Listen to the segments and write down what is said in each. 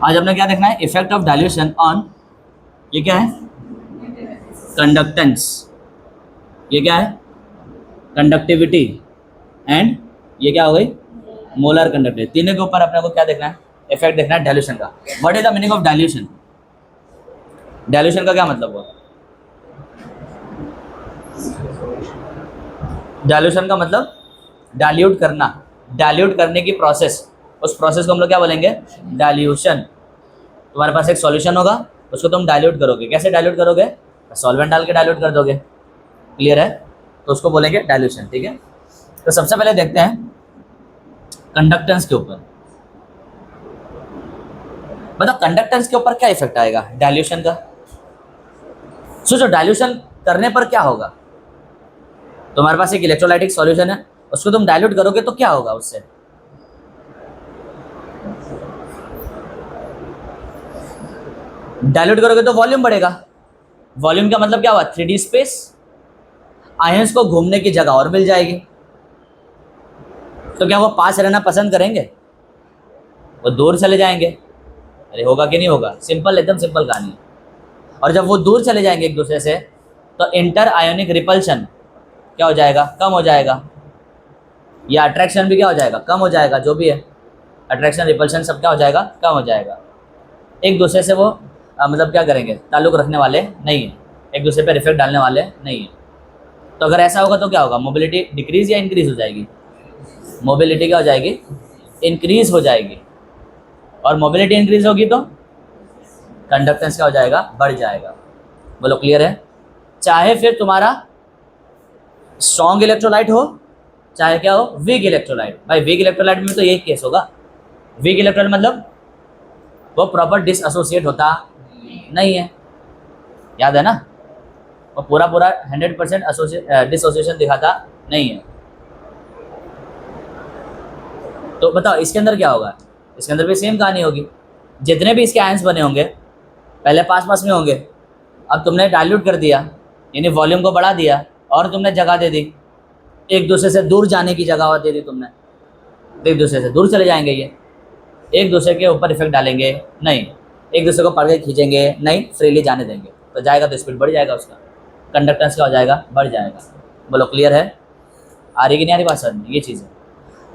आज हमने क्या देखना है, इफेक्ट ऑफ डाइल्यूशन ऑन, ये क्या है, कंडक्टेंस, ये क्या है, कंडक्टिविटी, एंड ये क्या हो गई, मोलर कंडक्टिविटी। तीनों के ऊपर अपने को क्या देखना है, इफेक्ट देखना है डाइल्यूशन का। What is the meaning of dilution? Dilution का क्या मतलब हुआ? डाइल्यूशन का मतलब डाइल्यूट करना, डाइल्यूट करने की प्रोसेस, उस प्रोसेस को हम लोग क्या बोलेंगे, डाइल्यूशन। तुम्हारे पास एक सॉल्यूशन होगा, उसको तुम डाइल्यूट करोगे। कैसे डाइल्यूट करोगे? सॉल्वेंट डाल के डाइल्यूट कर दोगे। क्लियर है? तो उसको बोलेंगे डाइल्यूशन। ठीक है, तो सबसे पहले देखते हैं कंडक्टेंस के ऊपर। मतलब कंडक्टेंस के ऊपर क्या इफेक्ट आएगा डाइल्यूशन का? सोचो, डाइल्यूशन करने पर क्या होगा। तुम्हारे पास एक इलेक्ट्रोलाइटिक सॉल्यूशन है, उसको तुम डाइल्यूट करोगे तो क्या होगा उससे? डाइल्यूट करोगे तो वॉल्यूम बढ़ेगा। वॉल्यूम का मतलब क्या हुआ, 3D स्पेस, आयंस को घूमने की जगह और मिल जाएगी। तो क्या वो पास रहना पसंद करेंगे? वो दूर चले जाएंगे। अरे होगा कि नहीं होगा? सिंपल, एकदम सिंपल कहानी है। और जब वो दूर चले जाएंगे एक दूसरे से, तो इंटर आयोनिक रिपल्शन क्या हो जाएगा, कम हो जाएगा। या अट्रैक्शन भी क्या हो जाएगा, कम हो जाएगा। जो भी है अट्रैक्शन रिपल्शन सब क्या हो जाएगा, कम हो जाएगा। एक दूसरे से वो मतलब क्या करेंगे, ताल्लुक रखने वाले नहीं है, एक दूसरे पर इफेक्ट डालने वाले नहीं है। तो अगर ऐसा होगा तो क्या होगा, मोबिलिटी डिक्रीज या इंक्रीज हो जाएगी? मोबिलिटी क्या हो जाएगी, इंक्रीज हो जाएगी। और मोबिलिटी इंक्रीज होगी तो कंडक्टेंस क्या हो जाएगा, बढ़ जाएगा। बोलो क्लियर है? चाहे फिर तुम्हारा स्ट्रॉन्ग इलेक्ट्रोलाइट हो, चाहे क्या हो, वीक इलेक्ट्रोलाइट। भाई वीक इलेक्ट्रोलाइट में तो यही केस होगा। वीक इलेक्ट्रोलाइट मतलब वो प्रॉपर डिसएसोसिएट होता नहीं है, याद है ना? वो पूरा 100% डिसोसिएशन दिखाता नहीं है। तो बताओ इसके अंदर क्या होगा? इसके अंदर भी सेम कहानी होगी। जितने भी इसके आयंस बने होंगे पहले पास पास में होंगे, अब तुमने डाइल्यूट कर दिया, यानी वॉल्यूम को बढ़ा दिया और तुमने जगह दे दी, एक दूसरे से दूर जाने की जगह दे दी तुमने। एक दूसरे से दूर चले जाएंगे, ये एक दूसरे के ऊपर इफेक्ट डालेंगे नहीं, एक दूसरे को पकड़ के खींचेंगे नहीं, फ्रीली जाने देंगे। तो जाएगा तो स्पीड बढ़ जाएगा, उसका कंडक्टेंस क्या हो जाएगा, बढ़ जाएगा। बोलो क्लियर है? आ रही कि नहीं आ रही बात समझ में? ये चीज़ है।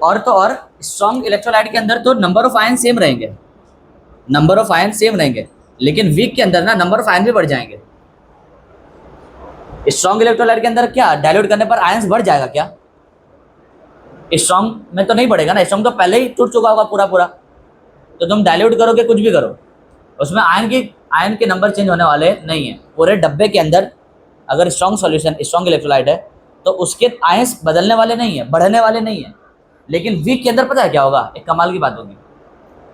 और तो और स्ट्रॉन्ग इलेक्ट्रोलाइट के अंदर तो नंबर ऑफ आयन सेम रहेंगे, नंबर ऑफ आयन सेम रहेंगे, लेकिन वीक के अंदर ना नंबर ऑफ आयन भी बढ़ जाएंगे। स्ट्रॉन्ग इलेक्ट्रोलाइट के अंदर क्या डाइल्यूट करने पर आयंस बढ़ जाएगा क्या? स्ट्रॉन्ग में तो नहीं बढ़ेगा ना, स्ट्रॉन्ग तो पहले ही टूट चुका होगा पूरा। तो तुम डाइल्यूट करोगे कुछ भी करो, उसमें आयन के नंबर चेंज होने वाले नहीं है। पूरे डब्बे के अंदर अगर स्ट्रॉन्ग सॉल्यूशन, स्ट्रॉन्ग इलेक्ट्रोलाइट है तो उसके आयंस बदलने वाले नहीं है, बढ़ने वाले नहीं है। लेकिन वीक के अंदर पता है क्या होगा, एक कमाल की बात होगी,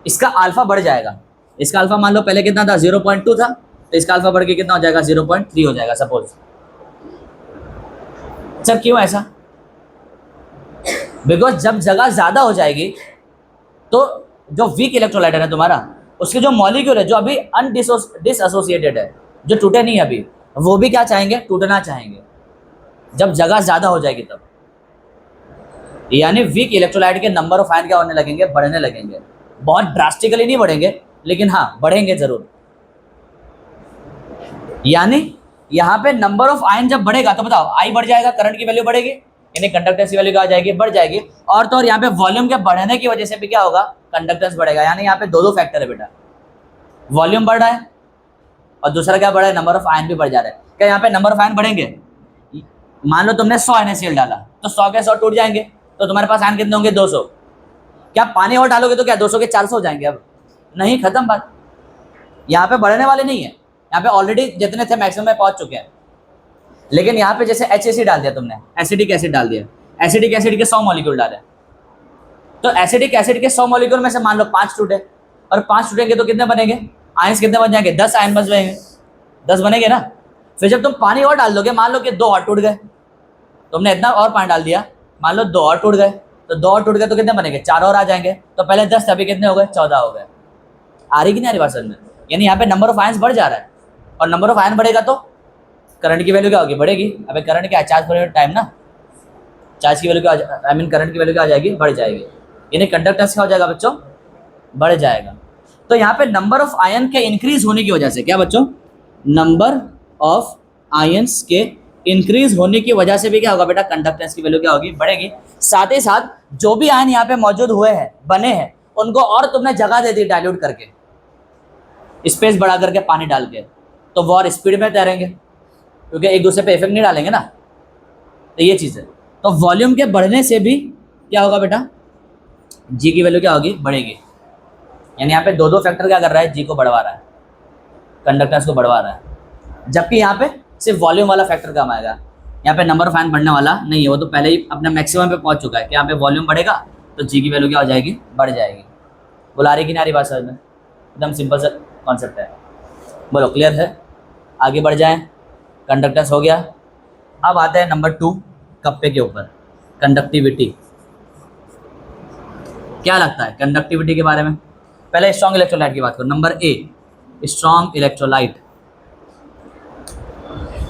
इसका अल्फा बढ़ जाएगा। इसका अल्फा मान लो पहले कितना था, 0.2 था, तो इसका अल्फा बढ़ के कितना हो जाएगा, 0.3 हो जाएगा सपोज। सर क्यों ऐसा? बिकॉज जब जगह ज्यादा हो जाएगी तो जो वीक इलेक्ट्रोलाइट है ना तुम्हारा, उसके जो मॉलिक्यूल है जो अभी डिसएसोसिएटेड है, जो टूटे नहीं अभी, वो भी क्या चाहेंगे, टूटना चाहेंगे। जब जगह ज्यादा हो जाएगी तब, यानी वीक इलेक्ट्रोलाइट के नंबर ऑफ आयन क्या होने लगेंगे, बढ़ने लगेंगे। बहुत ड्रास्टिकली नहीं बढ़ेंगे, लेकिन हाँ बढ़ेंगे जरूर। यानी यहाँ पे नंबर ऑफ आयन जब बढ़ेगा तो बताओ आई बढ़ जाएगा, करंट की वैल्यू बढ़ेगी, यानी कंडक्टेंस की वैल्यू क्या हो जाएगी, बढ़ जाएगी। और तो और यहाँ पे वॉल्यूम के बढ़ने की वजह से भी क्या होगा, कंडक्टेंस बढ़ेगा। यानी यहाँ पे दो फैक्टर है बेटा, वॉल्यूम बढ़ रहा है और दूसरा क्या बढ़ रहा है, नंबर ऑफ आयन भी बढ़ जा रहा है। क्या यहाँ पे नंबर ऑफ आयन बढ़ेंगे? मान लो तुमने 100 NaCl डाला तो 100 के 100 टूट जाएंगे, तो तुम्हारे पास आयन कितने होंगे, 200। क्या पानी और डालोगे तो क्या 200 के 400 हो जाएंगे? अब नहीं, खत्म बात। यहाँ पे बढ़ने वाले नहीं है, यहाँ पे ऑलरेडी जितने थे मैक्सिमम में पहुंच चुके हैं। लेकिन यहाँ पे जैसे HAC डाल दिया तुमने, एसिडिक एसिड डाल दिया, एसिडिक एसिड के 100 मॉलिक्यूल डाले, तो एसिडिक एसिड के 100 मॉलिक्यूल में से मान लो 5 टूटे, और 5 टूटेंगे तो कितने बनेंगे, आयंस कितने बन जाएंगे, 10 आयन बच जाएंगे, 10 बनेंगे ना। फिर जब तुम पानी और डाल दोगे, मान लो कि 2 और टूट गए, तुमने इतना और पानी डाल दिया, मान लो 2 और टूट गए, तो 2 और टूट गए तो कितने बनेंगे, 4 और आ जाएंगे। तो पहले 10 थे, अभी कितने हो गए, 14 हो गए। आ रही कि नहीं आ रही बात समझ में? यानी यहाँ पे नंबर ऑफ आयंस बढ़ जा रहा है, और नंबर ऑफ आयन बढ़ेगा तो करंट की वैल्यू क्या होगी, बढ़ेगी। अबे करंट क्या है, चार्ज पर टाइम ना, चार्ज की वैल्यू क्या, करंट की वैल्यू क्या आ जाएगी, बढ़ जाएगी। यानी कंडक्टेंस क्या हो जाएगा बच्चों, बढ़ जाएगा। तो यहाँ पे नंबर ऑफ आयन के इंक्रीज होने की वजह से, क्या बच्चों, नंबर ऑफ आयंस के इंक्रीज होने की वजह से भी क्या होगा बेटा, कंडक्टेंस की वैल्यू क्या होगी, बढ़ेगी। साथ ही साथ जो भी आयन यहाँ पे मौजूद हुए हैं, बने हैं, उनको और तुमने जगह दे दी डाइल्यूट करके, स्पेस बढ़ा करके, पानी डाल के, तो वो और स्पीड में तैरेंगे, क्योंकि एक दूसरे पे इफेक्ट नहीं डालेंगे ना। तो ये चीज़ है। तो वॉल्यूम के बढ़ने से भी क्या होगा बेटा, जी की वैल्यू क्या होगी, बढ़ेगी। यानी यहाँ पे दो दो फैक्टर क्या कर रहा है, जी को बढ़वा रहा है, कंडक्टेंस को बढ़वा रहा है। जबकि यहाँ पे सिर्फ वॉल्यूम वाला फैक्टर काम आएगा, यहाँ पे नंबर ऑफ आयन बढ़ने वाला नहीं है, वो तो पहले ही अपने मैक्सिमम पे पहुंच चुका है कि यहाँ पे वॉल्यूम बढ़ेगा तो जी की वैल्यू क्या हो जाएगी, बढ़ जाएगी। बुला रही कि नहीं आ रही बात समझ में? एकदम सिंपल सा कॉन्सेप्ट है। बोलो क्लियर है? आगे बढ़ जाएं। कंडक्टेंस हो गया। अब आते हैं नंबर 2 कप्पे के ऊपर, कंडक्टिविटी। क्या लगता है कंडक्टिविटी के बारे में? पहले स्ट्रॉन्ग इलेक्ट्रोलाइट की बात करो। Number A, strong electrolyte.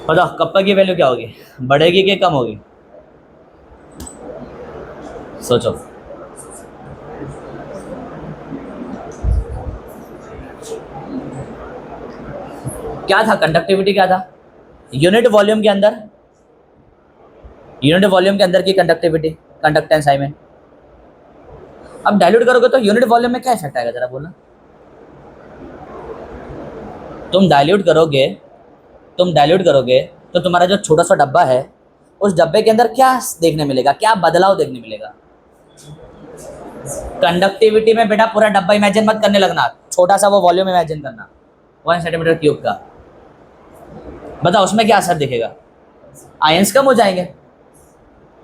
बताओ कप्पा की वैल्यू क्या होगी, बढ़ेगी कि कम होगी? सोचो। क्या था कंडक्टिविटी, क्या था? यूनिट वॉल्यूम के अंदर, यूनिट वॉल्यूम के अंदर की कंडक्टिविटी, कंडक्टेंस आई में। अब डाइल्यूट करोगे तो यूनिट वॉल्यूम में क्या इफेक्ट आएगा, जरा बोलना। तुम डाइल्यूट करोगे तो तुम्हारा जो छोटा सा डब्बा है, उस डब्बे के अंदर क्या देखने मिलेगा, क्या बदलाव देखने मिलेगा? कंडक्टिविटी में बेटा पूरा डब्बा इमेजिन मत करने लगना, छोटा सा वो वॉल्यूम इमेजिन करना 1 सेंटीमीटर क्यूब का। बताओ उसमें क्या असर दिखेगा? आयंस कम हो जाएंगे।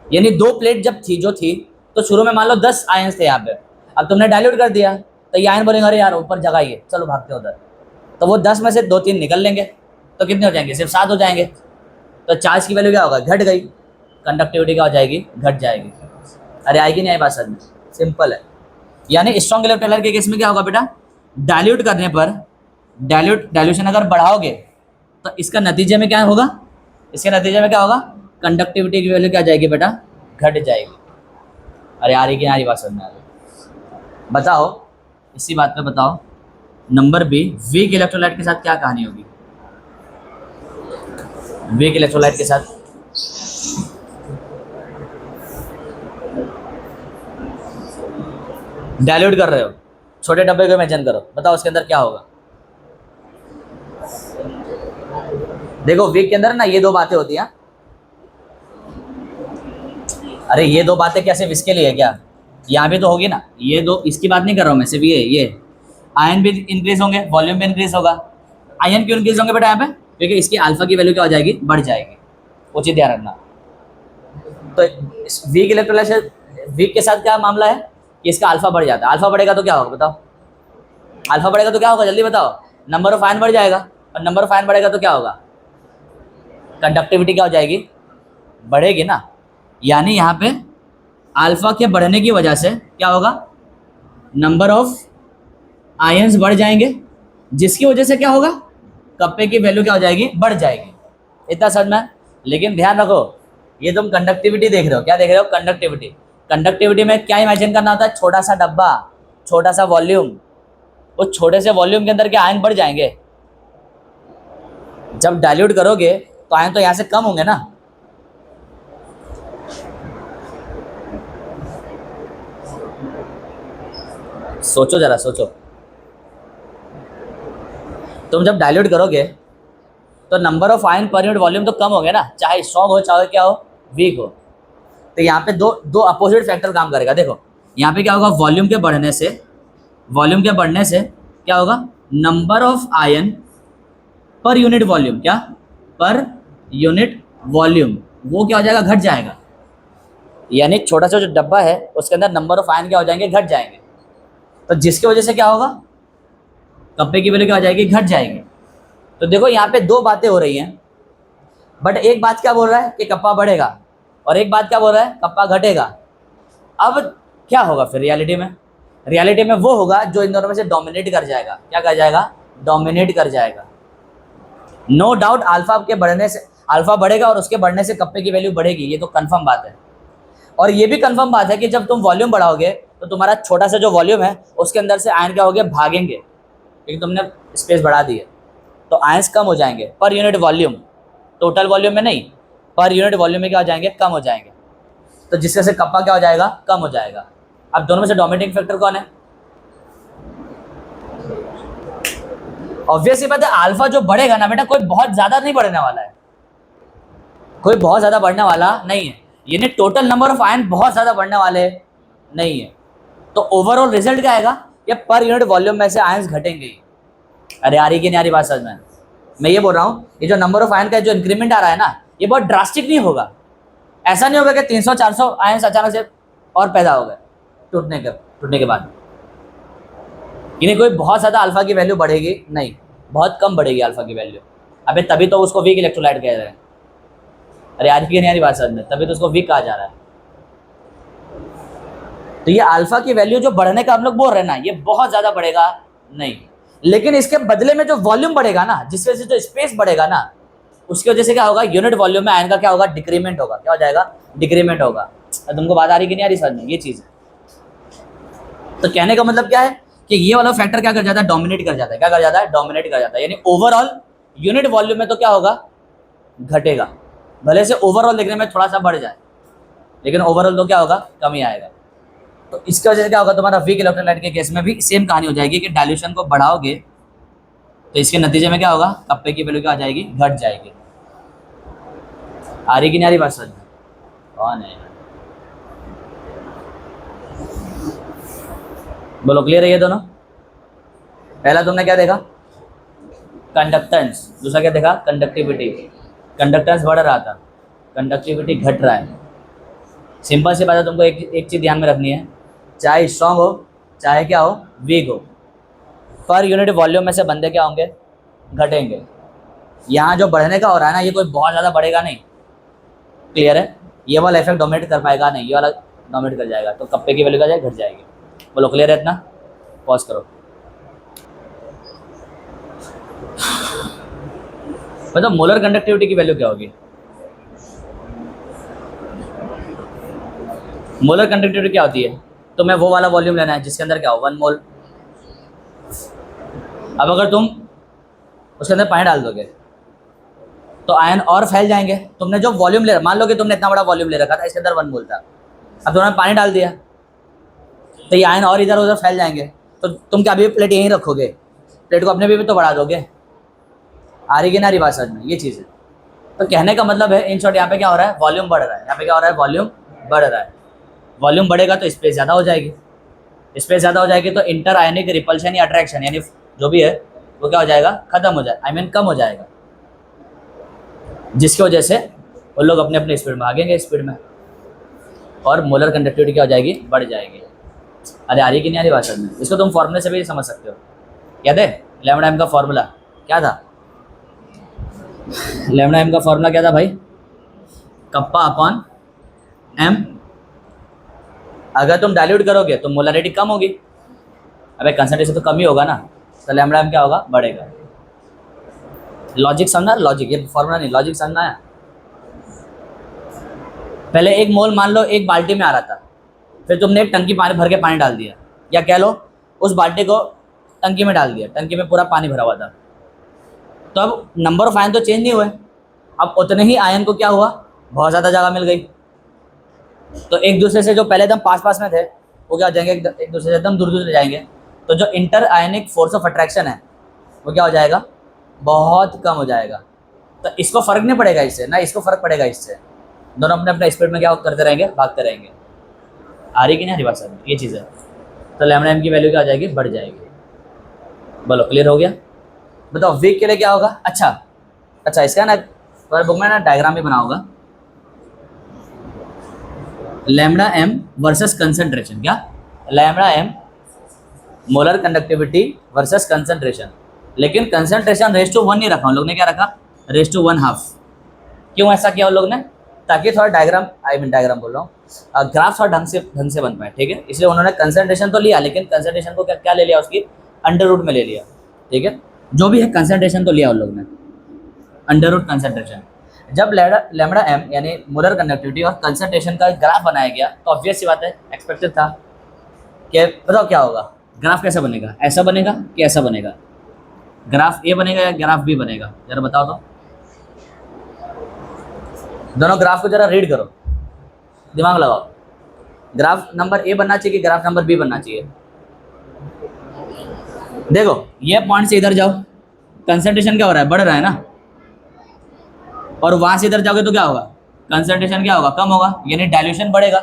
यानी 2 प्लेट जब थी, जो थी, तो शुरू में मान लो 10 आयंस थे यहाँ पे, अब तुमने डाइल्यूट कर दिया तो ये आयन बोलेंगे अरे यार ऊपर जगह ही है, चलो भागते हैं उधर। तो वो 10 में से 2-3 निकल लेंगे, तो कितने हो जाएंगे, सिर्फ 7 हो जाएंगे। तो चार्ज की वैल्यू क्या होगा, घट गई, कंडक्टिविटी क्या हो जाएगी, घट जाएगी। अरे आएगी नहीं आई बात समझ में? सिंपल है। यानी स्ट्रॉन्ग इलेक्ट्रोलाइट के केस में क्या होगा बेटा, डाइल्यूट करने पर, डाइल्यूशन अगर बढ़ाओगे तो इसका नतीजे में क्या होगा, इसके नतीजे में क्या होगा, कंडक्टिविटी की वैल्यू क्या जाएगी बेटा, घट जाएगी। अरे आ रही कि आ रही बात समझ में आ रही? बताओ इसी बात पे बताओ। नंबर बी, वीक इलेक्ट्रोलाइट के साथ क्या कहानी होगी? वीक इलेक्ट्रोलाइट के साथ डाइल्यूट कर रहे हो, छोटे डब्बे को इमेजिन करो, बताओ उसके अंदर क्या होगा? देखो वीक के अंदर ना ये 2 बातें होती हैं। अरे ये 2 बातें क्या सिर्फ इसके लिए है क्या? यहाँ भी तो होगी ना, ये 2, इसकी बात नहीं कर रहा हूँ मैं, सिर्फ ये आयन भी इंक्रीज होंगे, वॉल्यूम भी इंक्रीज होगा। आयन क्यों इंक्रीज होंगे बेटा यहाँ पे? क्योंकि इसकी अल्फा की वैल्यू क्या हो जाएगी, बढ़ जाएगी। वो चीज ध्यान रखना। तो वीक इलेक्ट्रोलाइट से, वीक के साथ क्या मामला है कि इसका अल्फा बढ़ जाता है। अल्फा बढ़ेगा तो क्या होगा बताओ? अल्फा बढ़ेगा तो क्या होगा, जल्दी बताओ? नंबर ऑफ आयन बढ़ जाएगा, और नंबर ऑफ आयन बढ़ेगा तो क्या होगा, कंडक्टिविटी क्या हो जाएगी, बढ़ेगी ना। यानी यहाँ पे अल्फा के बढ़ने की वजह से क्या होगा, नंबर ऑफ आयंस बढ़ जाएंगे, जिसकी वजह से क्या होगा, कप्पे की वैल्यू क्या हो जाएगी, बढ़ जाएगी। इतना समझ में? लेकिन ध्यान रखो, ये तुम कंडक्टिविटी देख रहे हो, क्या देख रहे हो, कंडक्टिविटी। कंडक्टिविटी में क्या इमेजिन करना होता है, छोटा सा डब्बा, छोटा सा वॉल्यूम। उस छोटे से वॉल्यूम के अंदर क्या आयन बढ़ जाएंगे? जब डाइल्यूट करोगे तो आयन तो यहाँ से कम होंगे ना। सोचो जरा, सोचो। तुम जब डाइल्यूट करोगे तो number of ion per unit volume तो कम होंगे ना, चाहे स्ट्रॉन्ग हो चाहे क्या हो, वीक हो। तो यहाँ पे दो अपोजिट फैक्टर काम करेगा। देखो यहाँ पे क्या होगा, वॉल्यूम के बढ़ने से क्या होगा, number of ion per unit volume, क्या पर यूनिट वॉल्यूम, वो क्या हो जाएगा, घट जाएगा। यानी छोटा सा जो डब्बा है उसके अंदर नंबर ऑफ आयन क्या हो जाएंगे, घट जाएंगे। तो जिसकी वजह से क्या होगा, कप्पे की वैल्यू क्या हो जाएगी, घट जाएगी। तो देखो यहाँ पे 2 बातें हो रही हैं, बट एक बात क्या बोल रहा है कि कप्पा बढ़ेगा, और एक बात क्या बोल रहा है, कप्पा घटेगा। अब क्या होगा फिर रियलिटी में? रियलिटी में वो होगा जो इन दोनों में से डोमिनेट कर जाएगा। क्या कर जाएगा, डोमिनेट कर जाएगा। नो डाउट अल्फा के बढ़ने से, अल्फा बढ़ेगा और उसके बढ़ने से कप्पे की वैल्यू बढ़ेगी, ये तो कंफर्म बात है। और ये भी कंफर्म बात है कि जब तुम वॉल्यूम बढ़ाओगे तो तुम्हारा छोटा सा जो वॉल्यूम है उसके अंदर से आयन क्या होंगे, भागेंगे। क्योंकि तुमने स्पेस बढ़ा दी है। तो आयंस कम हो जाएंगे per unit volume, total volume में नहीं, पर यूनिट वॉल्यूम में क्या हो जाएंगे, कम हो जाएंगे। तो जिससे से कप्पा क्या हो जाएगा, कम हो जाएगा। अब दोनों में से डोमिनेटिंग फैक्टर कौन है? ऑब्वियसली बात है, अल्फा जो बढ़ेगा ना बेटा, कोई बहुत ज्यादा नहीं बढ़ने वाला है, कोई बहुत ज्यादा बढ़ने वाला नहीं है, यानी टोटल नंबर ऑफ आयन बहुत ज्यादा बढ़ने वाले नहीं है। तो ओवरऑल रिजल्ट क्या आएगा, ये पर यूनिट वॉल्यूम में से आयंस घटेंगे। अरे आ रही कि नहीं आ रही बात समझ में? मैं ये बोल रहा हूँ, ये जो नंबर ऑफ आयन का जो इंक्रीमेंट आ रहा है ना, ये बहुत ड्रास्टिक नहीं होगा। ऐसा नहीं होगा कि 300-400 आयंस अचानक से और पैदा हो गए टूटने के बाद। यानी कोई बहुत ज़्यादा अल्फा की वैल्यू बढ़ेगी नहीं, बहुत कम बढ़ेगी अल्फा की वैल्यू। अबे तभी तो उसको वीक इलेक्ट्रोलाइट कह रहे हैं। अरे आज की नहीं आ रही बात समझ में? तभी तो उसको वीक कहा जा रहा है। तो ये अल्फा की वैल्यू जो बढ़ने का हम लोग बोल रहे हैं ना, ये बहुत ज़्यादा बढ़ेगा नहीं, लेकिन इसके बदले में जो वॉल्यूम बढ़ेगा ना, जिस वजह से जो स्पेस बढ़ेगा ना, उसकी वजह से क्या होगा, यूनिट वॉल्यूम में आयन का क्या होगा, डिक्रीमेंट होगा। क्या हो जाएगा, डिक्रीमेंट होगा। तुमको बात आ रही कि नहीं आ रही समझ में? ये चीज़ है। तो कहने का मतलब क्या है कि ये वाला फैक्टर क्या कर जाता है, डोमिनेट कर जाता है। क्या कर जाता है, डोमिनेट कर जाता है। यानी ओवरऑल यूनिट वॉल्यूम में तो क्या होगा, घटेगा। भले से ओवरऑल देखने में थोड़ा सा बढ़ जाए, लेकिन ओवरऑल तो क्या होगा, कम ही आएगा। तो इसकी वजह से क्या होगा, तुम्हारा वीक इलेक्ट्रोलाइट के केस में भी सेम कहानी हो जाएगी कि डाइल्यूशन को बढ़ाओगे तो इसके नतीजे में क्या होगा, कप्पे की वैल्यू क्या आ जाएगी, घट जाएगी। आ रही कि नहीं आ रही बात समझ में? कौन है बोलो, क्लियर है ये दोनों? पहला तुमने क्या देखा, कंडक्टेंस, दूसरा क्या देखा, कंडक्टिविटी। कंडक्टेंस बढ़ रहा था, कंडक्टिविटी घट रहा है। सिंपल सी बात है, तुमको एक चीज़ ध्यान में रखनी है, चाहे स्ट्रॉन्ग हो चाहे क्या हो, वीक हो, पर यूनिट वॉल्यूम में से बंदे क्या होंगे, घटेंगे। यहाँ जो बढ़ने का हो रहा है ना, ये कोई बहुत ज़्यादा बढ़ेगा नहीं। क्लियर है? ये वाला इफेक्ट डोमिनेट कर पाएगा नहीं, ये वाला डोमिनेट कर जाएगा। तो कप्पे की वैल्यू क्या जाएगी, घट जाएगी। बोलो क्लियर है इतना? पॉज करो। मतलब मोलर कंडक्टिविटी की वैल्यू क्या होगी? मोलर कंडक्टिविटी क्या होती है? तो मैं वो वाला वॉल्यूम लेना है जिसके अंदर क्या हो, 1 मोल। अब अगर तुम उसके अंदर पानी डाल दोगे तो आयन और फैल जाएंगे। तुमने जो वॉल्यूम ले, मान लो कि तुमने इतना बड़ा वॉल्यूम ले रखा था, इसके अंदर 1 मोल था, अब तुमने पानी डाल दिया तो ये आयन और इधर उधर फैल जाएंगे। तो तुम क्या अभी प्लेट यहीं रखोगे, प्लेट को अपने भी तो बढ़ा दोगे। आ रही कि ना रही बात समझ में? ये चीज़ है। तो कहने का मतलब है, इन शॉर्ट यहाँ पे क्या हो रहा है, वॉल्यूम बढ़ रहा है। यहाँ पे क्या हो रहा है, वॉल्यूम बढ़ रहा है। वॉल्यूम बढ़ेगा तो स्पेस ज़्यादा हो जाएगी, स्पेस ज़्यादा हो जाएगी तो इंटर आयनिक रिपल्शन या अट्रैक्शन यानी जो भी है वो क्या हो जाएगा, खत्म हो जाए, कम हो जाएगा, जिसकी वजह से वो लोग अपने अपने स्पीड में आगेंगे स्पीड में, और मोलर कंडक्टिविटी क्या हो जाएगी, बढ़ जाएगी। अरे आ रही कि नहीं आ रही बात समझ में? इसको तुम फॉर्मूले से भी समझ सकते हो। याद है लैम्डा एम का फॉर्मूला क्या था? लैम्डा एम का फॉर्मूला क्या था भाई? Kappa upon M. अगर तुम डाइल्यूट करोगे तो मोलरिटी कम होगी, अबे कंसंट्रेशन तो कम ही होगा ना, तो लैम्डा एम क्या होगा, बढ़ेगा। लॉजिक समझना, लॉजिक, ये फॉर्मूला नहीं, लॉजिक समझना है। पहले 1 मोल मान लो एक बाल्टी में आ रहा था, फिर तुमने एक टंकी पानी भर के पानी डाल दिया, या कह लो उस बाल्टी को टंकी में डाल दिया, टंकी में पूरा पानी भरा हुआ था। तो अब नंबर ऑफ आयन तो चेंज नहीं हुए, अब उतने ही आयन को क्या हुआ, बहुत ज़्यादा जगह मिल गई। तो एक दूसरे से जो पहले एकदम पास पास में थे वो क्या हो जाएंगे, एक दूसरे से एकदम दूर दूर जाएंगे। तो जो inter ionic force of attraction है वो क्या हो जाएगा, बहुत कम हो जाएगा। तो इसको फर्क नहीं पड़ेगा इससे, ना इसको फर्क पड़ेगा इससे, दोनों अपने अपने स्पीड में क्या करते रहेंगे, भागते रहेंगे। आ रही कि नहीं बात सर? ये चीज़ है। तो लैम्डा एम की वैल्यू क्या हो जाएगी, बढ़ जाएगी। बोलो क्लियर हो गया? बताओ वीक के लिए क्या होगा? अच्छा इसका ना पर बुक में ना डायग्राम भी बना होगा, लैम्डा एम वर्सेस कंसंट्रेशन। क्या? Lambda M molar conductivity versus concentration, लेकिन कंसंट्रेशन रेस टू 1 नहीं रखा उन लोग ने, क्या रखा, रेस टू 1/2। क्यों ऐसा किया उन लोग ने? ताकि थोड़ा डायग्राम बोल रहा हूँ, ग्राफ थोड़ा ढंग से बन पाए, ठीक है। इसलिए उन्होंने कंसंट्रेशन तो लिया, लेकिन कंसंट्रेशन को क्या ले लिया, उसकी अंडर रूट में ले लिया, ठीक है। जो भी है कंसंट्रेशन तो लिया उन लोग ने, अंडर रूट कंसंट्रेशन। जब लैम्डा एम यानी मोलर कंडक्टिविटी और कंसंट्रेशन का ग्राफ बनाया गया तो ऑब्वियस सी बात है, एक्सपेक्टेड था कि बताओ क्या होगा, ग्राफ कैसा बनेगा, ऐसा बनेगा कि ऐसा बनेगा? ग्राफ ए बनेगा या ग्राफ बी बनेगा, जरा बताओ तो। दोनों ग्राफ को जरा रीड करो, दिमाग लगाओ। ग्राफ नंबर ए बनना चाहिए कि ग्राफ नंबर बी बनना चाहिए? देखो ये पॉइंट से इधर जाओ, कंसंट्रेशन क्या हो रहा है, बढ़ रहा है ना, और वहां से इधर जाओगे तो क्या होगा, कंसंट्रेशन क्या होगा, कम होगा, यानी डाइल्यूशन बढ़ेगा।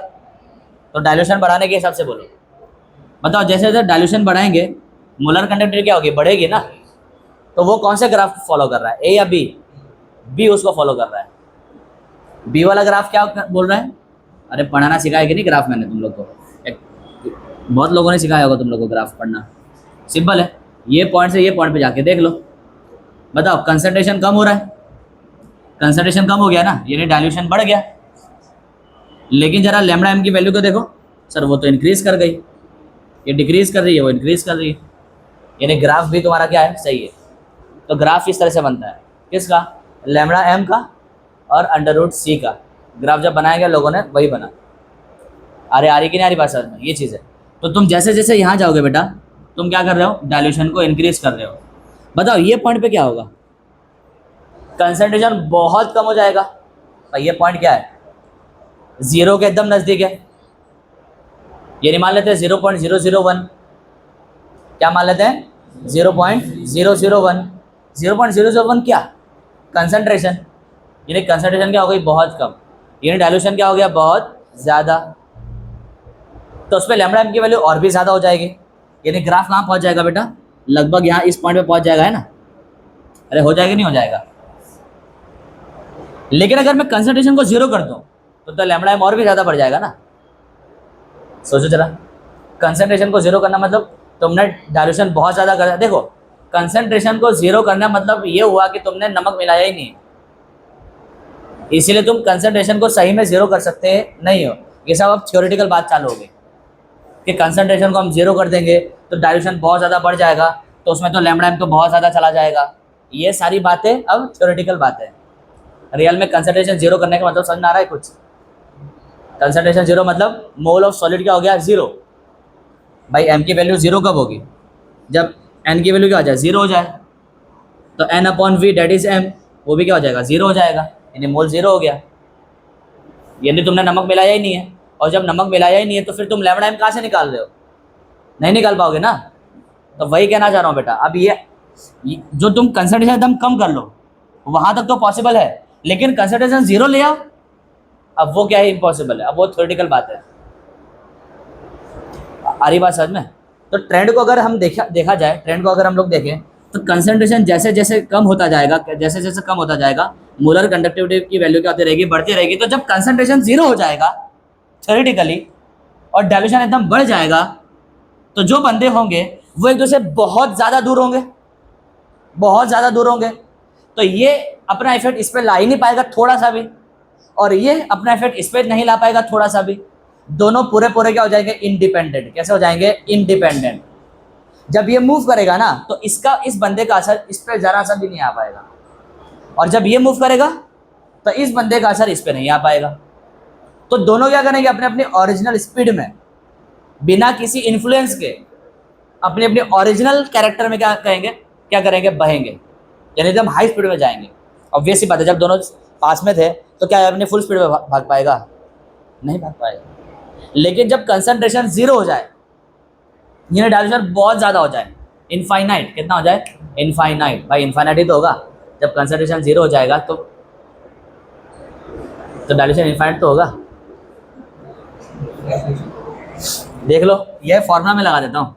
तो डाइल्यूशन बढ़ाने के हिसाब से बोलो, बताओ जैसे जैसे डाइल्यूशन बढ़ाएंगे मोलर कंडक्टिविटी क्या होगी, बढ़ेगी ना। तो वो कौन से ग्राफ फॉलो कर रहा है, ए या बी? बी उसको फॉलो कर रहा है। बी वाला ग्राफ क्या बोल रहा है? अरे पढ़ाना सिखाया कि नहीं ग्राफ, मैंने तुम लोग को बहुत लोगों ने सिखाया होगा तुम लोग को ग्राफ पढ़ना, सिंपल है। ये पॉइंट से ये पॉइंट पे जाके देख लो, बताओ कंसंट्रेशन कम हो रहा है, कंसंट्रेशन कम हो गया ना, यानी डाइल्यूशन बढ़ गया। लेकिन जरा लैम्डा एम की वैल्यू को देखो, सर वो तो इंक्रीज कर गई, ये डिक्रीज कर रही है, वो इंक्रीज कर रही है, यानी ग्राफ भी तुम्हारा क्या है, सही है। तो ग्राफ इस तरह से बनता है, किसका, लैम्डा एम का और अंडर रूट सी का ग्राफ जब बनाया गया लोगों ने वही बना। अरे आ रही कि नहीं आ रही बात समझ में, ये चीज़ है। तो तुम जैसे जैसे यहाँ जाओगे बेटा, तुम क्या कर रहे हो, डाइल्यूशन को इंक्रीज कर रहे हो। बताओ ये पॉइंट पे क्या होगा, कंसंट्रेशन बहुत कम हो जाएगा। और ये पॉइंट क्या है, जीरो के एकदम नज़दीक है, ये मान लेते हैं 0.001, क्या मान लेते हैं 0.001, 0.001 क्या, कंसंट्रेशन, यानी कंसंट्रेशन क्या हो गई, बहुत कम, यानी डाइल्यूशन क्या हो गया, बहुत ज़्यादा। तो उस पर लैम्डा एम की वैल्यू और भी ज़्यादा हो जाएगी, यानी ग्राफ कहाँ पहुँच जाएगा बेटा, लगभग यहाँ इस पॉइंट पे पहुँच जाएगा, है ना। अरे हो जाएगा नहीं हो जाएगा। लेकिन अगर मैं कंसंट्रेशन को जीरो कर दूँ तो लैम्डा एम और भी ज़्यादा बढ़ जाएगा ना। सोचो जरा, कंसंट्रेशन को जीरो करना मतलब तुमने डाइल्यूशन बहुत ज़्यादा कर, देखो कंसंट्रेशन को जीरो करना मतलब ये हुआ कि तुमने नमक मिलाया ही नहीं, इसीलिए तुम कंसंट्रेशन को सही में जीरो कर सकते नहीं हो। ये सब अब थ्योरेटिकल बात चालू हो गई कि कंसंट्रेशन को हम जीरो कर देंगे तो डाइल्यूशन बहुत ज़्यादा बढ़ जाएगा, तो उसमें तो लैम्डा एम तो बहुत ज़्यादा चला जाएगा। ये सारी बातें अब थ्योरेटिकल बातें हैं। रियल में कंसंट्रेशन जीरो करने का मतलब समझ में आ रहा है कुछ? कंसंट्रेशन जीरो मतलब मोल ऑफ सॉलिड क्या हो गया, जीरो। भाई एम की वैल्यू जीरो कब होगी, जब एन की वैल्यू क्या हो जाए, जीरो हो जाए। तो N upon V that is M, वो भी क्या हो जाएगा, जीरो हो जाएगा, यानी मोल जीरो हो गया। यानी तुमने नमक मिलाया ही नहीं है, और जब नमक मिलाया ही नहीं है तो फिर तुम लैम्डा एम कहाँ से निकाल रहे हो, नहीं निकाल पाओगे ना। तो वही कहना चाह रहा हूँ बेटा, अब ये जो तुम कंसंट्रेशन एकदम कम कर लो वहाँ तक तो पॉसिबल है, लेकिन कंसंट्रेशन जीरो ले आओ, अब वो क्या है, इम्पॉसिबल है। अब वो थ्योरेटिकल बात है। आ रही बात समझ में? तो ट्रेंड को अगर हम देखा जाए, ट्रेंड को अगर हम लोग देखें तो कंसंट्रेशन जैसे जैसे कम होता जाएगा, जैसे जैसे कम होता जाएगा, मोलर कंडक्टिविटी की वैल्यू क्या होती रहेगी, बढ़ती रहेगी। तो जब कंसंट्रेशन जीरो हो जाएगा थ्योरेटिकली और डाइल्यूशन एकदम बढ़ जाएगा, तो जो बंदे होंगे वो एक दूसरे बहुत ज़्यादा दूर होंगे, बहुत ज़्यादा दूर होंगे। तो ये अपना इफेक्ट इस पर ला ही नहीं पाएगा थोड़ा सा भी, और ये अपना इफेक्ट इस पर नहीं ला पाएगा थोड़ा सा भी। दोनों पूरे पूरे क्या हो जाएंगे, इंडिपेंडेंट। कैसे हो जाएंगे, इंडिपेंडेंट। जब ये मूव करेगा ना तो इसका, इस बंदे का असर इस पर जरा सा भी नहीं आ पाएगा, और जब ये मूव करेगा तो इस बंदे का असर इस पर नहीं आ पाएगा। तो दोनों क्या करेंगे, अपने अपने ओरिजिनल स्पीड में, बिना किसी इन्फ्लुएंस के, अपने अपने ओरिजिनल कैरेक्टर में क्या करेंगे, क्या करेंगे, बहेंगे, यानी एकदम हाई स्पीड में जाएंगे। ऑब्वियस सी बात है, जब दोनों पास में थे तो क्या अपने फुल स्पीड में भाग पाएगा, नहीं भाग पाएगा। लेकिन जब कंसंट्रेशन जीरो हो जाए, यानी डाइल्यूशन बहुत ज़्यादा हो जाए, इनफाइनाइट, कितना हो जाए, इनफाइनाइट। भाई इनफाइनाइट ही तो होगा, जब कंसंट्रेशन जीरो हो जाएगा तो डाइल्यूशन इनफाइनाइट तो होगा। देख लो, यह फॉर्मूला में लगा देता हूँ,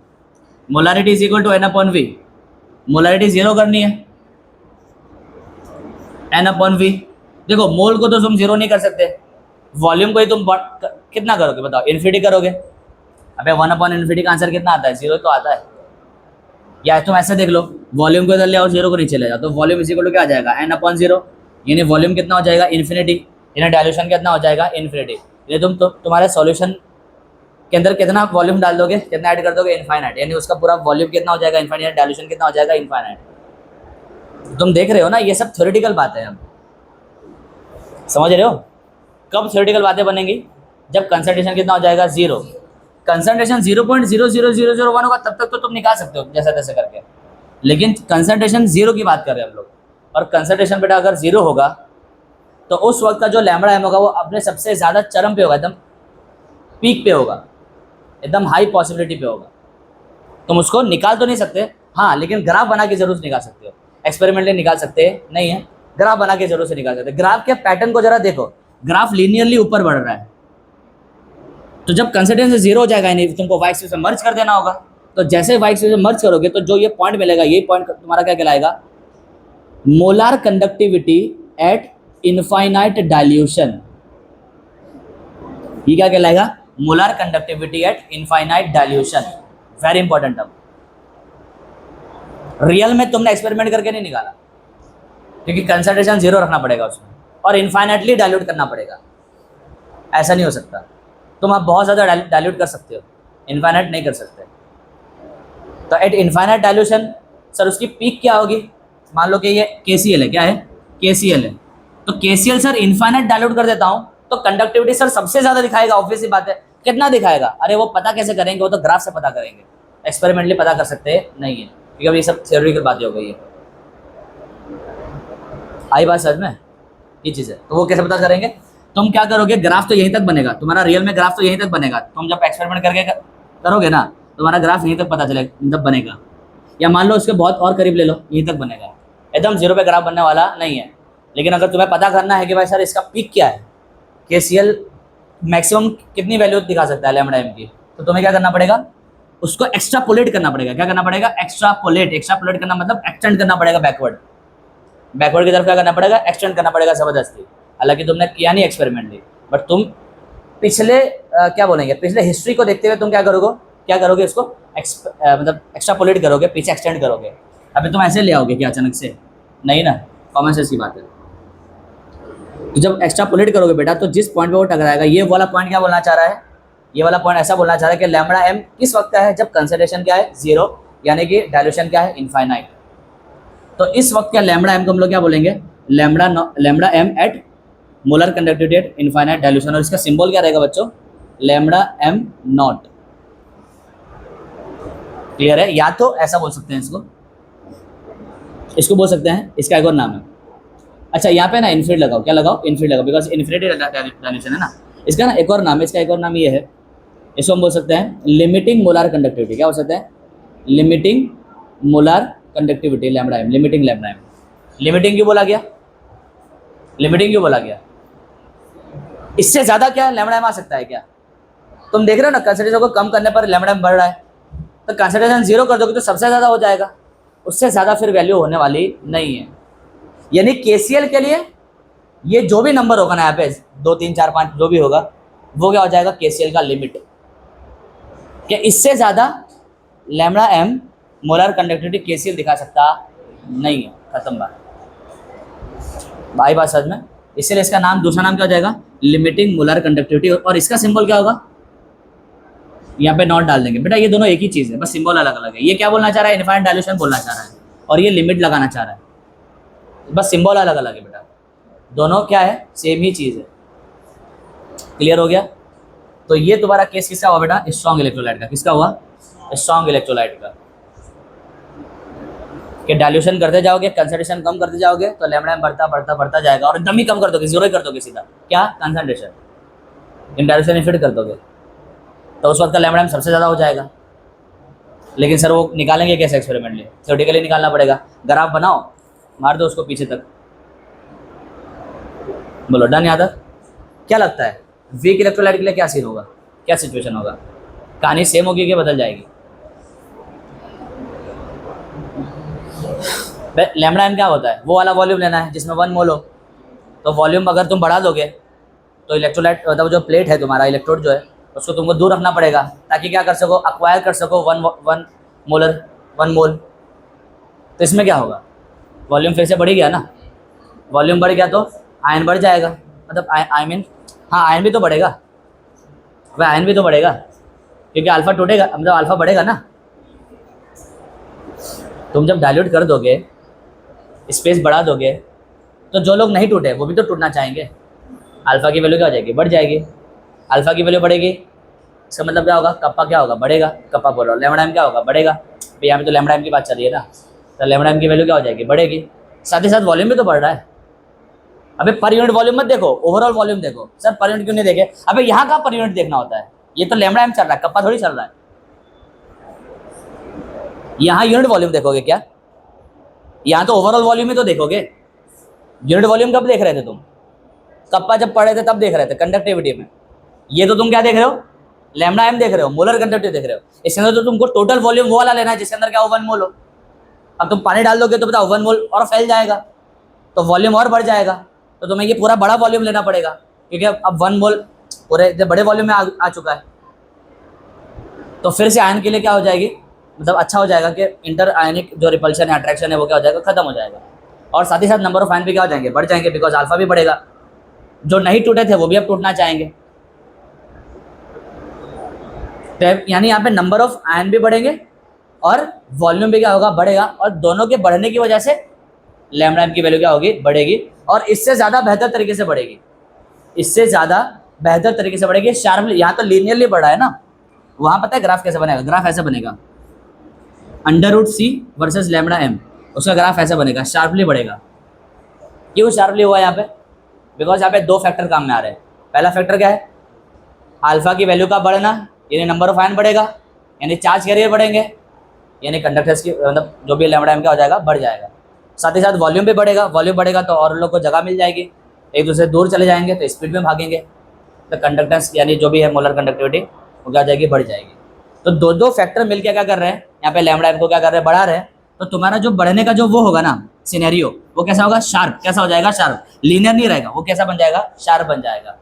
molarity is equal to N upon V. Molarity zero करनी है, एन अपॉन वी। देखो मोल को तो तुम जीरो नहीं कर सकते, वॉल्यूम को ही तुम कितना करोगे बताओ, इन्फिनिटी करोगे। अबे 1 अपॉन इन्फिनिटी का आंसर कितना आता है, जीरो तो आता है। या तुम ऐसे देख लो, वॉल्यूम को इधर ले आओ, जीरो को नीचे ले जाओ, तो वॉल्यूम इज इक्वल टू क्या आ जाएगा, एन अपॉन जीरो। यानी वॉल्यूम कितना हो जाएगा, इन्फिनिटी, यानी डाइल्यूशन कितना हो जाएगा, इन्फिनिटी। यानी तुम तो तुम्हारे सॉल्यूशन के अंदर कितना वॉल्यूम डाल दोगे, कितना ऐड कर दोगे, इनफाइनाइट, यानी उसका पूरा वॉल्यूम कितना हो जाएगा, इनफाइनाइट, डाइल्यूशन कितना हो जाएगा, इनफाइनाइट। तुम देख रहे हो ना, ये सब थ्योरेटिकल बातें हैं, समझ रहे हो। कब थ्योरेटिकल बातें बनेंगी, जब कंसंट्रेशन कितना हो जाएगा, जीरो। कंसंट्रेशन 0.00001 होगा तब तक तो तुम निकाल सकते हो जैसा तैसे करके, लेकिन कंसंट्रेशन जीरो की बात कर रहे हैं हम लोग, और कंसंट्रेशन बेटा अगर जीरो होगा तो उस वक्त का जो लैम्बडा एम होगा वो अपने सबसे ज़्यादा चरम पे होगा, एकदम पीक पे होगा, एकदम हाई पॉसिबिलिटी पे होगा। तुम उसको निकाल तो नहीं सकते, हाँ, लेकिन ग्राफ बना के जरूर निकाल सकते हो। एक्सपेरिमेंटली निकाल सकते नहीं है, ग्राफ बना के जरूर से निकाल सकते। ग्राफ के पैटर्न को जरा देखो, ग्राफ लीनियरली ऊपर बढ़ रहा है, तो जब कंसिस्टेंसी जीरो हो जाएगा, यानी तुमको वाई एक्सिस से मर्ज कर देना होगा। तो जैसे वाई एक्सिस से मर्ज करोगे तो जो ये पॉइंट मिलेगा, ये पॉइंट तुम्हारा क्या कहलाएगा, molar conductivity at infinite dilution. ये क्या कहलाएगा, molar conductivity at infinite dilution. Very important term. Real में तुमने एक्सपेरिमेंट करके नहीं निकाला, क्योंकि कंसंट्रेशन जीरो रखना पड़ेगा उसमें और इनफाइनाइटली डाइल्यूट करना पड़ेगा। ऐसा नहीं हो सकता। तुम आप बहुत ज़्यादा डाइल्यूट कर सकते हो, इनफाइनाइट नहीं कर सकते। तो एट इनफाइनाइट डाइल्यूशन सर उसकी पीक क्या होगी, मान लो कि ये KCl है, क्या है, KCl है। तो KCl सर इनफाइनाइट डाइल्यूट कर देता हूँ तो कंडक्टिविटी सर सबसे ज़्यादा दिखाएगा, ऑब्वियस सी बात है। कितना दिखाएगा, अरे वो पता कैसे करेंगे, वो तो ग्राफ से पता करेंगे, एक्सपेरिमेंटली पता कर सकते नहीं है, क्योंकि अब ये सब थ्योरेटिकल बातें हो गई है। आई बात समझ में, ये चीज़ है। तो वो कैसे पता करेंगे, तुम क्या करोगे, ग्राफ तो यहीं तक बनेगा तुम्हारा, रियल में ग्राफ तो यहीं तक बनेगा। तुम जब एक्सपेरिमेंट करके करोगे ना, तुम्हारा ग्राफ यहीं तक पता चलेगा, जब बनेगा। या मान लो उसके बहुत और करीब ले लो, यहीं तक बनेगा, एकदम जीरो पे ग्राफ बनने वाला नहीं है। लेकिन अगर तुम्हें पता करना है कि भाई सर इसका पीक क्या है, KCl मैक्सिमम कितनी वैल्यू दिखा सकता है लैम्बडा एम की, तो तुम्हें क्या करना पड़ेगा, उसको एक्स्ट्रापोलेट करना पड़ेगा। क्या करना पड़ेगा, एक्स्ट्रापोलेट करना मतलब एक्सटेंड करना पड़ेगा, बैकवर्ड की तरफ क्या करना पड़ेगा, एक्सटेंड करना पड़ेगा ज़बरदस्ती। हालांकि तुमने किया नहीं एक्सपेरिमेंटली, बट तुम पिछले क्या बोलेंगे, पिछले हिस्ट्री को देखते हुए तुम क्या करोगे इसको मतलब एक्स्ट्रापोलेट करोगे, पीछे एक्सटेंड करोगे। अभी तुम ऐसे ले आओगे क्या अचानक से, नहीं ना, कॉमन सेंस की बात है। तो जब एक्स्ट्रापोलेट करोगे बेटा, तो जिस पॉइंट पे वो टकराएगा, ये वाला पॉइंट क्या बोलना चाह रहा है, ये वाला पॉइंट ऐसा बोलना चाह रहा है कि लैम्बडा एम किस वक्त का है, जब कंसंट्रेशन क्या है, जीरो, यानी कि डाइल्यूशन क्या है, इनफाइनाइट। तो इस वक्त क्या लैम्बडा एम को हम लोग क्या बोलेंगे, lambda M at molar conductivity at infinite dilution. और इसका सिंबल क्या रहेगा बच्चों, लैम्बडा एम नॉट। क्लियर है, या तो ऐसा बोल सकते हैं इसको बोल सकते हैं, इसका एक और नाम है। अच्छा, यहाँ पे ना इन्फिनिट लगाओ, क्या लगाओ, इन्फिनिट लगाओ, बिकॉज इन्फिनिटी डाइल्यूशन है ना। इसका ना एक और नाम है, इसका एक और नाम ये है, इसको हम बोल सकते हैं लिमिटिंग मोलार कंडक्टिविटी। क्या बोल सकते हैं, limiting molar conductivity lambda M, limiting lambda M. Limiting क्यों बोला गया, इससे ज़्यादा क्या लैम्बडा एम आ सकता है क्या? तुम देख रहे हो ना, कंसंट्रेशन को कम करने पर लैम्बडा एम बढ़ रहा है, तो कंसंट्रेशन जीरो कर दोगे तो सबसे ज़्यादा हो जाएगा, उससे ज़्यादा फिर वैल्यू होने वाली नहीं है। यानी KCl के लिए ये जो भी नंबर होगा ना, यहाँ पे 2 3 4 5 जो भी होगा, वो क्या हो जाएगा, KCl का लिमिट। कि इससे ज़्यादा lambda M molar conductivity KCl दिखा सकता नहीं है, खत्म बात। भाई बात समझ में, इसलिए इसका नाम, दूसरा नाम क्या हो जाएगा, लिमिटिंग मोलर कंडक्टिविटी। और इसका सिंबल क्या होगा, यहाँ पे नॉट डाल देंगे बेटा। ये दोनों एक ही चीज़ है, बस सिंबल अलग अलग है। ये क्या बोलना चाह रहा है, इनफाइनाइट डाइल्यूशन बोलना चाह रहा है, और ये लिमिट लगाना चाह रहा है, बस सिंबल अलग अलग है बेटा, दोनों क्या है, सेम ही चीज़ है। क्लियर हो गया? तो ये तुम्हारा केस किसका हुआ बेटा, स्ट्रॉन्ग इलेक्ट्रोलाइट का। किसका हुआ, स्ट्रॉन्ग इलेक्ट्रोलाइट का। कि डाइल्यूशन करते जाओगे, कंसंट्रेशन कम करते जाओगे, तो लैम्बडा एम बढ़ता जाएगा, और एकदम ही कम कर दोगे, जीरो ही कर दोगे सीधा, क्या, कंसंट्रेशन, इन डाइल्यूशन इफेक्ट कर दोगे, तो उस वक्त का लैम्बडा एम सबसे ज़्यादा हो जाएगा। लेकिन सर वो निकालेंगे कैसे एक्सपेरिमेंटली, थ्योरेटिकली निकालना पड़ेगा। ग्राफ बनाओ, मार दो उसको पीछे तक, बोलो डन। यहाँ तक क्या लगता है, वीक इलेक्ट्रोलाइट के लिए क्या सीन होगा, क्या सिचुएशन होगा, कहानी सेम होगी कि बदल जाएगी? लैम्बडा एम क्या होता है, वो वाला वॉल्यूम लेना है जिसमें 1 मोल हो। तो वॉल्यूम अगर तुम बढ़ा दोगे तो इलेक्ट्रोलाइट मतलब जो प्लेट है तुम्हारा, इलेक्ट्रोड जो है, उसको तुमको दूर रखना पड़ेगा, ताकि क्या कर सको, अक्वायर कर सको 1 मोल। तो इसमें क्या होगा, वॉल्यूम फिर से बढ़ गया ना, वॉल्यूम बढ़ गया तो आयन बढ़ जाएगा, मतलब आई मीन हाँ, आयन भी तो बढ़ेगा, वह आयन भी तो बढ़ेगा, क्योंकि अल्फा टूटेगा, मतलब अल्फा बढ़ेगा ना। तुम जब डाइल्यूट कर दोगे, स्पेस बढ़ा दोगे, तो जो लोग नहीं टूटे वो भी तो टूटना चाहेंगे, अल्फा की वैल्यू क्या हो जाएगी, बढ़ जाएगी। अल्फा की वैल्यू बढ़ेगी, इसका मतलब क्या होगा, कप्पा क्या होगा, बढ़ेगा। कप्पा बोल रहा हूँ, लैम्बडा एम क्या होगा, बढ़ेगा। यहाँ पे तो लैम्बडा एम की बात चल रही है ना, तो लैम्डा एम की वैल्यू क्या हो जाएगी, बढ़ेगी। साथ ही साथ वॉल्यूम भी तो बढ़ रहा है। अबे पर यूनिट वॉल्यूम मत देखो, ओवरऑल वॉल्यूम देखो। सर पर यूनिट क्यों नहीं देखे? अबे यहाँ का पर यूनिट देखना होता है, ये तो लैम्डा एम चल रहा है, कप्पा थोड़ी चल रहा है। यहाँ यूनिट वॉल्यूम देखोगे क्या? यहाँ तो ओवरऑल वॉल्यूम ही तो देखोगे। यूनिट वॉल्यूम कब देख रहे थे तुम? कप्पा जब पढ़े थे तब देख रहे थे कंडक्टिविटी में। ये तो तुम क्या देख रहे हो, लैम्डा एम देख रहे हो, मोलर कंडक्टिविटी देख रहे हो। इसके अंदर तो तुमको टोटल वॉल्यूम वो वाला लेना है जिसके अंदर क्या हो 1 मोल हो। अब तुम पानी डाल दोगे तो बताओ 1 मोल और फैल जाएगा, तो वॉल्यूम और बढ़ जाएगा। तो तुम्हें ये पूरा बड़ा वॉल्यूम लेना पड़ेगा, क्योंकि अब 1 मोल पूरे बड़े वॉल्यूम में आ चुका है। तो फिर से आयन के लिए क्या हो जाएगी, मतलब अच्छा हो जाएगा कि इंटर आयनिक जो रिपल्शन है, अट्रैक्शन है, वो क्या हो जाएगा, खत्म हो जाएगा। और साथ ही साथ नंबर ऑफ आयन भी क्या हो जाएंगे, बढ़ जाएंगे, बिकॉज अल्फा भी बढ़ेगा। जो नहीं टूटे थे वो भी अब टूटना चाहेंगे। तो यानी यहाँ पे नंबर ऑफ आयन भी बढ़ेंगे और वॉल्यूम भी क्या होगा, बढ़ेगा। और दोनों के बढ़ने की वजह से लैम्डा एम की वैल्यू क्या होगी, बढ़ेगी। और इससे ज़्यादा बेहतर तरीके से बढ़ेगी, इससे ज़्यादा बेहतर तरीके से बढ़ेगी। शार्पली, यहाँ तो लीनियरली बढ़ा है ना, वहाँ पता है ग्राफ कैसे बनेगा? ग्राफ ऐसे बनेगा, √c वर्सेस लैम्डा एम, उसका ग्राफ ऐसे बनेगा, शार्पली बढ़ेगा। क्यों शार्पली हुआ यहाँ पे? बिकॉज यहाँ पे 2 फैक्टर काम में आ रहे हैं। पहला फैक्टर क्या है, अल्फा की वैल्यू का बढ़ना, यानी नंबर ऑफ आयन बढ़ेगा, यानी चार्ज कैरियर बढ़ेंगे, यानी कंडक्टर्स की मतलब जो भी लैम्डा एम क्या हो जाएगा, बढ़ जाएगा। साथ ही साथ वॉल्यूम भी बढ़ेगा, वॉल्यूम बढ़ेगा तो और लोग को जगह मिल जाएगी, एक दूसरे से दूर चले जाएंगे तो स्पीड में भागेंगे, तो कंडक्टेंस यानी जो भी है मोलर कंडक्टिविटी वो क्या हो जाएगी, बढ़ जाएगी। तो 2 फैक्टर मिलकर क्या कर रहे हैं, यहाँ पे लैम्डा एम को क्या कर रहे हैं, बढ़ा रहे हैं। तो तुम्हारा जो बढ़ने का जो वो होगा ना सिनेरियो, वो कैसा होगा, शार्प। कैसा हो जाएगा, शार्प। लीनियर नहीं रहेगा, वो कैसा बन जाएगा, शार्प बन जाएगा।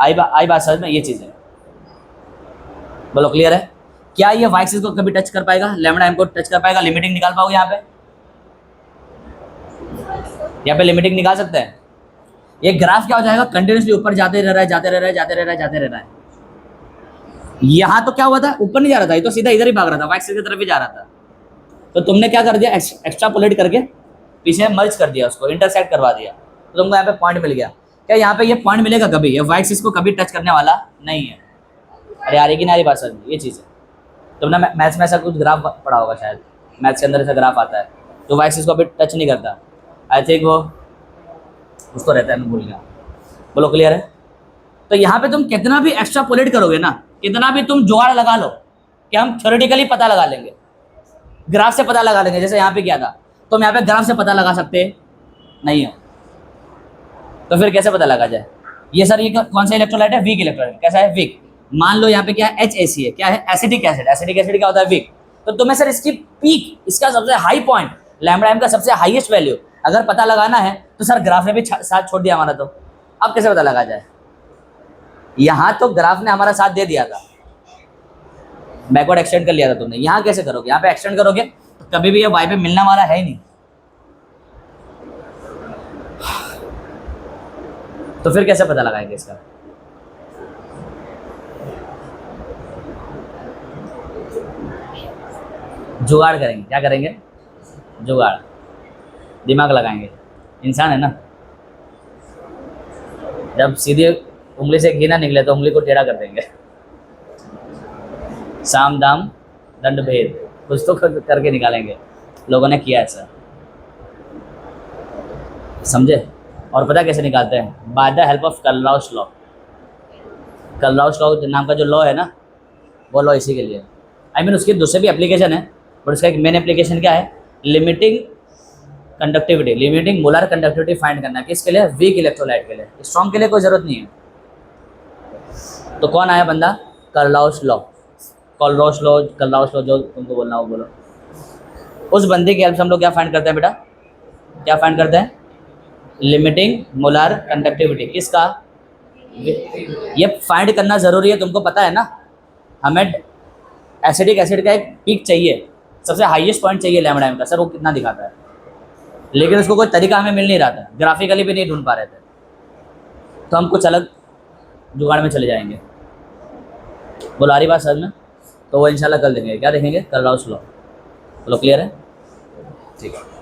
आई बात समझ में? ये चीज़ है, बोलो क्लियर है? क्या ये वाई एक्सिस को कभी टच कर पाएगा, लैम्डा एम को टच कर पाएगा? लिमिटिंग निकाल पाओगे यहाँ पे लिमिटिंग निकाल सकते हैं। ये ग्राफ क्या हो जाएगा, कंटिन्यूसली ऊपर जाते रह रहा है, जाते रह रहा है, जाते रह रहा है, जाते रह रहा है। यहाँ तो क्या हुआ था, ऊपर नहीं जा रहा था, ये तो सीधा इधर ही भाग रहा था, वाई एक्सिस की तरफ ही जा रहा था। तो तुमने क्या कर दिया, एक्स्ट्रापोलेट करके पीछे मर्ज कर दिया, उसको इंटरसेक्ट करवा दिया, तो तुमको यहाँ पे पॉइंट मिल गया। क्या यहाँ पे ये पॉइंट मिलेगा कभी? ये वाई एक्सिस को कभी टच करने वाला नहीं है। अरे यार की नारी बात समझ, ये चीज़ है। तुमने मैथ्स में ऐसा कुछ ग्राफ पढ़ा होगा शायद, मैथ्स के अंदर ऐसा ग्राफ आता है तो वाई एक्सिस को अभी टच नहीं करता। आई थिंक वो उसको रहता है, मैं भूल गया। बोलो क्लियर है? तो यहाँ पे तुम कितना भी एक्स्ट्रापोलेट करोगे ना, कितना भी तुम जुगाड़ लगा लो कि हम थ्योरेटिकली पता लगा लेंगे, ग्राफ से पता लगा लेंगे, जैसे यहाँ पे किया था, तुम यहाँ पे ग्राफ से पता लगा सकते नहीं हो। तो फिर कैसे पता लगा जाए? ये सर ये कौन सा इलेक्ट्रोलाइट है, वीक इलेक्ट्रोलाइट। कैसा है, वीक। मान लो यहाँ पे क्या है, HAC है, क्या है, एसिडिक एसिड। एसिडिक एसिड क्या होता है, वीक। तो तुम्हें सर इसकी पीक, इसका सबसे हाई पॉइंट, लैम्डा एम का सबसे हाईएस्ट वैल्यू अगर पता लगाना है तो सर ग्राफ ने भी साथ छोड़ दिया हमारा। तो अब कैसे पता लगा जाए? यहाँ तो ग्राफ ने हमारा साथ दे दिया था, बैकवर्ड एक्सटेंड कर लिया था तुमने। यहाँ कैसे करोगे? यहाँ पे एक्सटेंड करोगे तो कभी भी ये वाई पे मिलने वाला है ही नहीं। तो फिर कैसे पता लगाएंगे इसका? जुगाड़ करेंगे। क्या करेंगे? जुगाड़, दिमाग लगाएंगे। इंसान है ना, जब सीधे उंगली से घी ना निकले तो उंगली को टेढ़ा कर देंगे। साम दाम दंड भेद, कुछ तो करके निकालेंगे। लोगों ने किया ऐसा, समझे? और पता कैसे निकालते हैं? By the help of Kohlrausch law. Kohlrausch law नाम का जो लॉ है ना, वो लॉ इसी के लिए। आई मीन उसकी दूसरे भी एप्लीकेशन है, बट उसका एक मेन एप्लीकेशन क्या है, limiting conductivity, limiting molar conductivity find करना। किसके लिए? वीक इलेक्ट्रोलाइट के लिए। स्ट्रॉन्ग के लिए कोई जरूरत नहीं है। तो कौन आया बंदा? कर्लराउस लॉ। कर्लराउस लॉ जो तुमको बोलना हो बोलो। उस बंदे की हेल्प से हम लोग क्या फाइंड करते हैं बेटा? क्या फाइंड करते हैं? Limiting molar conductivity. किसका? ये फाइंड करना जरूरी है, तुमको पता है ना। हमें एसिडिक एसिड का एक पीक चाहिए, सबसे हाईएस्ट पॉइंट चाहिए लैम्डा एम का। सर वो कितना दिखाता है, लेकिन उसको कोई तरीका हमें मिल नहीं रहा था, ग्राफिकली भी नहीं ढूंढ पा रहे थे। तो हम कुछ अलग जुगाड़ में चले जाएंगे। बोलो आ रही बात समझ में? तो वो इंशाल्लाह कल देखेंगे। क्या देखेंगे? कर्लराउस लॉ। बोलो क्लियर है? ठीक है।